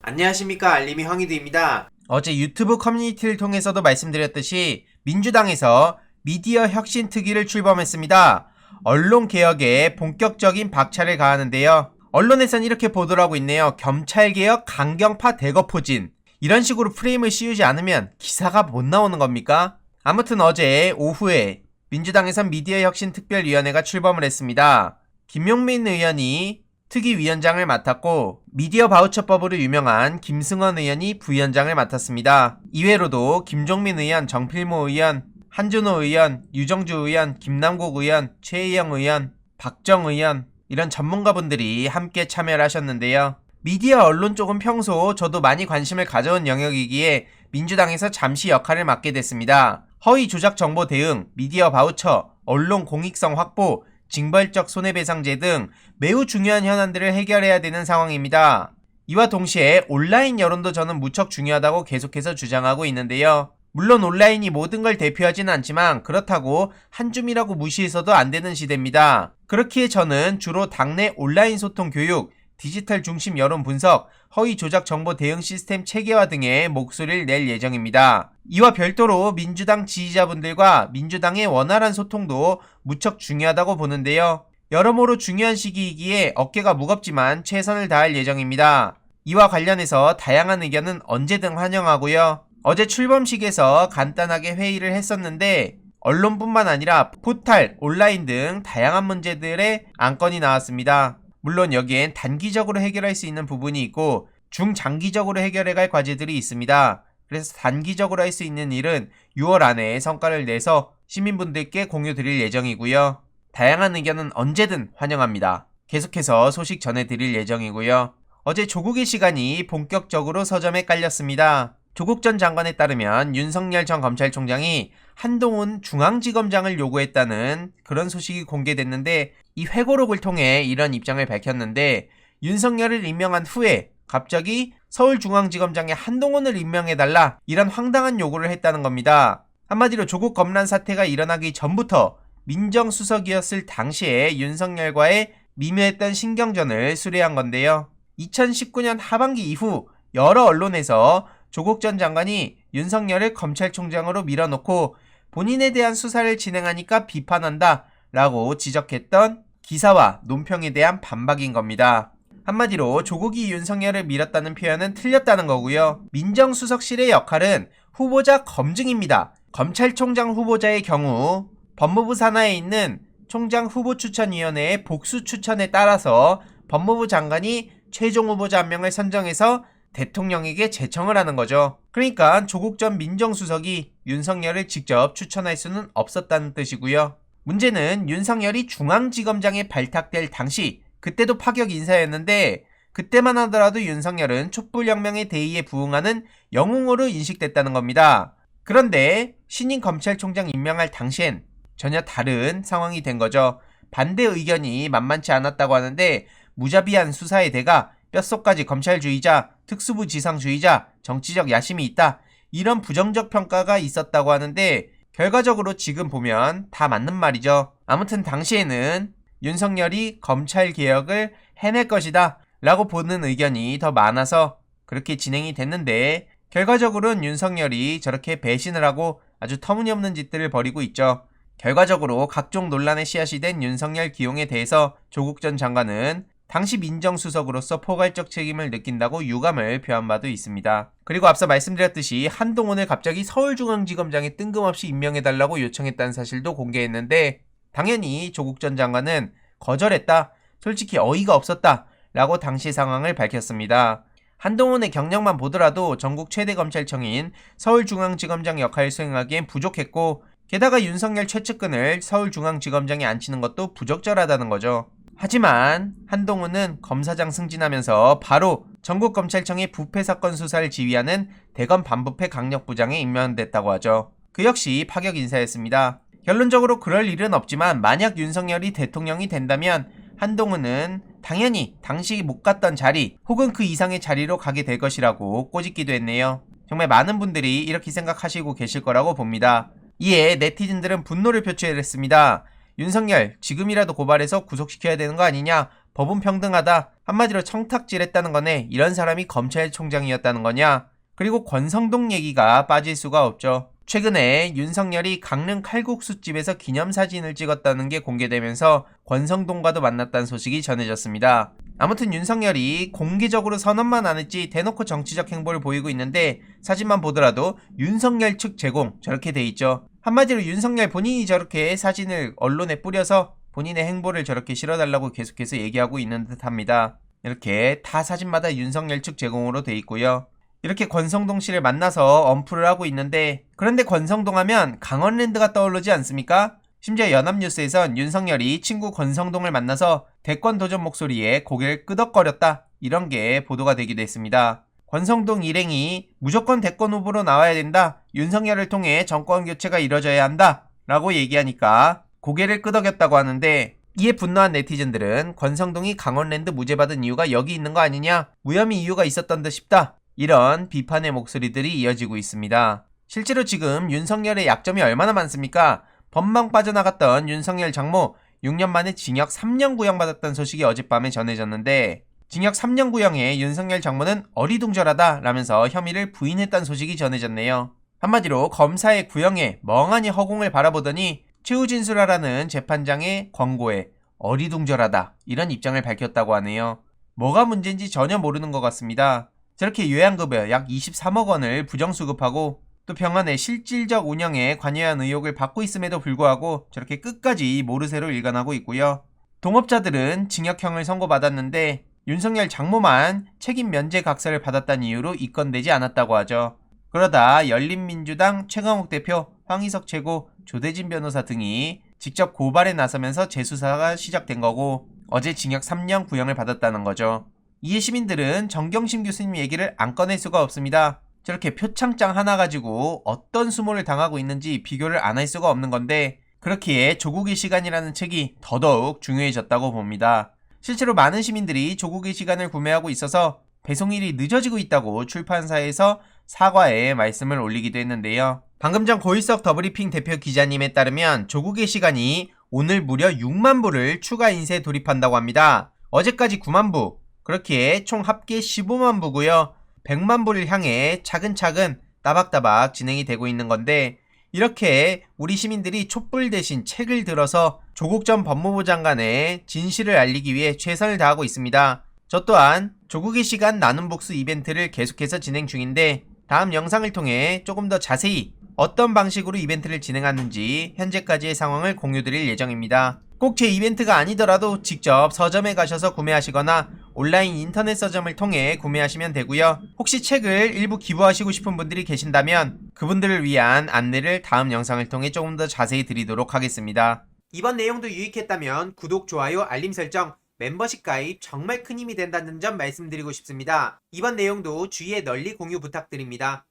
안녕하십니까, 알림이 황희두입니다. 어제 유튜브 커뮤니티를 통해서도 말씀드렸듯이 민주당에서 미디어 혁신 특위를 출범했습니다. 언론개혁에 본격적인 박차를 가하는데요. 언론에선 이렇게 보도를 하고 있네요. 검찰개혁 강경파 대거포진. 이런 식으로 프레임을 씌우지 않으면 기사가 못 나오는 겁니까? 아무튼 어제 오후에 민주당에선 미디어 혁신 특별위원회가 출범을 했습니다. 김용민 의원이 특위위원장을 맡았고 미디어 바우처법으로 유명한 김승원 의원이 부위원장을 맡았습니다. 이외로도 김종민 의원, 정필모 의원, 한준호 의원, 유정주 의원, 김남국 의원, 최혜영 의원, 박정 의원 이런 전문가분들이 함께 참여를 하셨는데요. 미디어 언론 쪽은 평소 저도 많이 관심을 가져온 영역이기에 민주당에서 잠시 역할을 맡게 됐습니다. 허위 조작 정보 대응, 미디어 바우처, 언론 공익성 확보, 징벌적 손해배상제 등 매우 중요한 현안들을 해결해야 되는 상황입니다. 이와 동시에 온라인 여론도 저는 무척 중요하다고 계속해서 주장하고 있는데요. 물론 온라인이 모든 걸 대표하지는 않지만 그렇다고 한 줌이라고 무시해서도 안 되는 시대입니다. 그렇기에 저는 주로 당내 온라인 소통 교육, 디지털 중심 여론 분석, 허위 조작 정보 대응 시스템 체계화 등의 목소리를 낼 예정입니다. 이와 별도로 민주당 지지자분들과 민주당의 원활한 소통도 무척 중요하다고 보는데요. 여러모로 중요한 시기이기에 어깨가 무겁지만 최선을 다할 예정입니다. 이와 관련해서 다양한 의견은 언제든 환영하고요. 어제 출범식에서 간단하게 회의를 했었는데 언론뿐만 아니라 포탈, 온라인 등 다양한 문제들의 안건이 나왔습니다. 물론 여기엔 단기적으로 해결할 수 있는 부분이 있고 중장기적으로 해결해갈 과제들이 있습니다. 그래서 단기적으로 할 수 있는 일은 6월 안에 성과를 내서 시민분들께 공유드릴 예정이고요. 다양한 의견은 언제든 환영합니다. 계속해서 소식 전해드릴 예정이고요. 어제 조국의 시간이 본격적으로 서점에 깔렸습니다. 조국 전 장관에 따르면 윤석열 전 검찰총장이 한동훈 중앙지검장을 요구했다는 그런 소식이 공개됐는데 이 회고록을 통해 이런 입장을 밝혔는데 윤석열을 임명한 후에 갑자기 서울중앙지검장에 한동훈을 임명해달라 이런 황당한 요구를 했다는 겁니다. 한마디로 조국 검란 사태가 일어나기 전부터 민정수석이었을 당시에 윤석열과의 미묘했던 신경전을 수레한 건데요. 2019년 하반기 이후 여러 언론에서 조국 전 장관이 윤석열을 검찰총장으로 밀어놓고 본인에 대한 수사를 진행하니까 비판한다 라고 지적했던 기사와 논평에 대한 반박인 겁니다. 한마디로 조국이 윤석열을 밀었다는 표현은 틀렸다는 거고요. 민정수석실의 역할은 후보자 검증입니다. 검찰총장 후보자의 경우 법무부 산하에 있는 총장후보추천위원회의 복수 추천에 따라서 법무부 장관이 최종 후보자 한 명을 선정해서 대통령에게 제청을 하는 거죠. 그러니까 조국 전 민정수석이 윤석열을 직접 추천할 수는 없었다는 뜻이고요. 문제는 윤석열이 중앙지검장에 발탁될 당시 그때도 파격 인사였는데 그때만 하더라도 윤석열은 촛불혁명의 대의에 부응하는 영웅으로 인식됐다는 겁니다. 그런데 신임 검찰총장 임명할 당시엔 전혀 다른 상황이 된 거죠. 반대 의견이 만만치 않았다고 하는데 무자비한 수사의 대가 뼛속까지 검찰주의자, 특수부 지상주의자, 정치적 야심이 있다. 이런 부정적 평가가 있었다고 하는데 결과적으로 지금 보면 다 맞는 말이죠. 아무튼 당시에는 윤석열이 검찰개혁을 해낼 것이다 라고 보는 의견이 더 많아서 그렇게 진행이 됐는데 결과적으로는 윤석열이 저렇게 배신을 하고 아주 터무니없는 짓들을 벌이고 있죠. 결과적으로 각종 논란의 씨앗이 된 윤석열 기용에 대해서 조국 전 장관은 당시 민정수석으로서 포괄적 책임을 느낀다고 유감을 표한 바도 있습니다. 그리고 앞서 말씀드렸듯이 한동훈을 갑자기 서울중앙지검장에 뜬금없이 임명해달라고 요청했다는 사실도 공개했는데 당연히 조국 전 장관은 거절했다, 솔직히 어이가 없었다 라고 당시 상황을 밝혔습니다. 한동훈의 경력만 보더라도 전국 최대 검찰청인 서울중앙지검장 역할을 수행하기엔 부족했고 게다가 윤석열 최측근을 서울중앙지검장에 앉히는 것도 부적절하다는 거죠. 하지만 한동훈은 검사장 승진하면서 바로 전국검찰청의 부패사건 수사를 지휘하는 대검 반부패 강력부장에 임명됐다고 하죠. 그 역시 파격 인사였습니다. 결론적으로 그럴 일은 없지만 만약 윤석열이 대통령이 된다면 한동훈은 당연히 당시 못 갔던 자리 혹은 그 이상의 자리로 가게 될 것이라고 꼬집기도 했네요. 정말 많은 분들이 이렇게 생각하시고 계실 거라고 봅니다. 이에 네티즌들은 분노를 표출했습니다. 윤석열 지금이라도 고발해서 구속시켜야 되는 거 아니냐, 법은 평등하다. 한마디로 청탁질했다는 거네. 이런 사람이 검찰총장이었다는 거냐? 그리고 권성동 얘기가 빠질 수가 없죠. 최근에 윤석열이 강릉 칼국수집에서 기념사진을 찍었다는 게 공개되면서 권성동과도 만났다는 소식이 전해졌습니다. 아무튼 윤석열이 공개적으로 선언만 안 했지 대놓고 정치적 행보를 보이고 있는데 사진만 보더라도 윤석열 측 제공 저렇게 돼 있죠. 한마디로 윤석열 본인이 저렇게 사진을 언론에 뿌려서 본인의 행보를 저렇게 실어달라고 계속해서 얘기하고 있는 듯합니다. 이렇게 타 사진마다 윤석열 측 제공으로 돼 있고요. 이렇게 권성동 씨를 만나서 언플을 하고 있는데 그런데 권성동 하면 강원랜드가 떠오르지 않습니까? 심지어 연합뉴스에선 윤석열이 친구 권성동을 만나서 대권 도전 목소리에 고개를 끄덕거렸다 이런 게 보도가 되기도 했습니다. 권성동 일행이 무조건 대권 후보로 나와야 된다. 윤석열을 통해 정권 교체가 이뤄져야 한다 라고 얘기하니까 고개를 끄덕였다고 하는데 이에 분노한 네티즌들은 권성동이 강원랜드 무죄 받은 이유가 여기 있는 거 아니냐? 무혐의 이유가 있었던 듯 싶다. 이런 비판의 목소리들이 이어지고 있습니다. 실제로 지금 윤석열의 약점이 얼마나 많습니까? 법망 빠져나갔던 윤석열 장모 6년 만에 징역 3년 구형받았던 소식이 어젯밤에 전해졌는데 징역 3년 구형에 윤석열 장모는 어리둥절하다 라면서 혐의를 부인했다는 소식이 전해졌네요. 한마디로 검사의 구형에 멍하니 허공을 바라보더니 최우진수라라는 재판장의 권고에 어리둥절하다 이런 입장을 밝혔다고 하네요. 뭐가 문제인지 전혀 모르는 것 같습니다. 저렇게 요양급여 약 23억 원을 부정수급하고 또 병원의 실질적 운영에 관여한 의혹을 받고 있음에도 불구하고 저렇게 끝까지 모르쇠로 일관하고 있고요. 동업자들은 징역형을 선고받았는데 윤석열 장모만 책임 면제 각서를 받았다는 이유로 입건되지 않았다고 하죠. 그러다 열린민주당 최강욱 대표, 황희석 최고, 조대진 변호사 등이 직접 고발에 나서면서 재수사가 시작된 거고 어제 징역 3년 구형을 받았다는 거죠. 이에 시민들은 정경심 교수님 얘기를 안 꺼낼 수가 없습니다. 저렇게 표창장 하나 가지고 어떤 수모를 당하고 있는지 비교를 안 할 수가 없는 건데 그렇기에 조국의 시간이라는 책이 더더욱 중요해졌다고 봅니다. 실제로 많은 시민들이 조국의 시간을 구매하고 있어서 배송일이 늦어지고 있다고 출판사에서 사과의 말씀을 올리기도 했는데요. 방금 전 고일석 더브리핑 대표 기자님에 따르면 조국의 시간이 오늘 무려 6만 부를 추가 인쇄 돌입한다고 합니다. 어제까지 9만 부, 그렇기에 총 합계 15만 부고요. 100만 부를 향해 차근차근 따박따박 진행이 되고 있는 건데 이렇게 우리 시민들이 촛불 대신 책을 들어서 조국 전 법무부 장관의 진실을 알리기 위해 최선을 다하고 있습니다. 저 또한 조국의 시간 나눔 복수 이벤트를 계속해서 진행 중인데 다음 영상을 통해 조금 더 자세히 어떤 방식으로 이벤트를 진행하는지 현재까지의 상황을 공유드릴 예정입니다. 꼭 제 이벤트가 아니더라도 직접 서점에 가셔서 구매하시거나 온라인 인터넷 서점을 통해 구매하시면 되고요. 혹시 책을 일부 기부하시고 싶은 분들이 계신다면 그분들을 위한 안내를 다음 영상을 통해 조금 더 자세히 드리도록 하겠습니다. 이번 내용도 유익했다면 구독, 좋아요, 알림 설정, 멤버십 가입 정말 큰 힘이 된다는 점 말씀드리고 싶습니다. 이번 내용도 주위에 널리 공유 부탁드립니다.